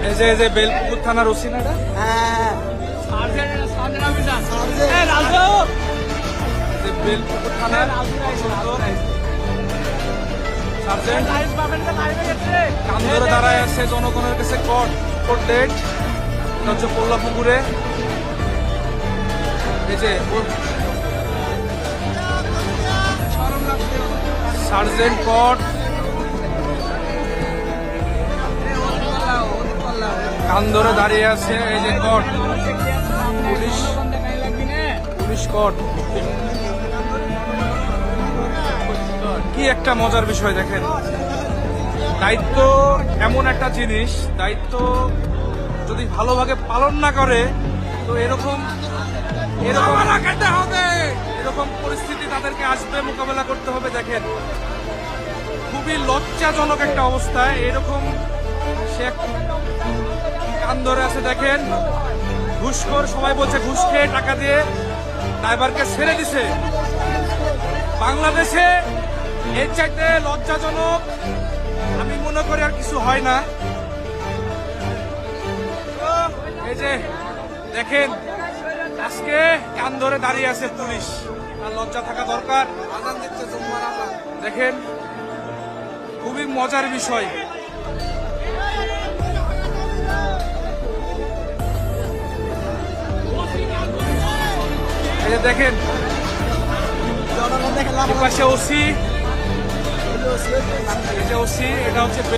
এই যে বেলপুকুর থানার ওসি না এটা? বেলপুকুর থানার সার্জেন্ট কান ধরে দাঁড়ায় আছে জনগণের কাছে কোর্ট ডেট। এটা হচ্ছে পোল্লাপুকুরে। এই যে সার্জেন্ট কোর্ট কান ধরে দাঁড়িয়ে আছে। এই যে কোর্ট পুলিশ কোর্ট। কি একটা মজার বিষয় দেখেন, দায়িত্ব এমন একটা জিনিস, দায়িত্ব যদি ভালোভাবে পালন না করে তো এরকম পরিস্থিতি তাদেরকে আসবে, মোকাবেলা করতে হবে। দেখেন খুবই লজ্জাজনক একটা অবস্থায় এরকম সে কান ধরে আছে। দেখেন ঘুষখোর, সবাই বলছে ঘুষ খেয়ে টাকা দিয়ে ড্রাইভারকে ছেড়ে দিছে। বাংলাদেশে এর চাইতে লজ্জাজনক আমি মনে করি আর কিছু হয় না। এই যে দেখেন আজকে কান ধরে দাঁড়িয়ে আছে পুলিশ, আর লজ্জা থাকা দরকার। দেখেন খুবই মজার বিষয়। এই যে দেখেন পাশে ওসি, এটা হচ্ছে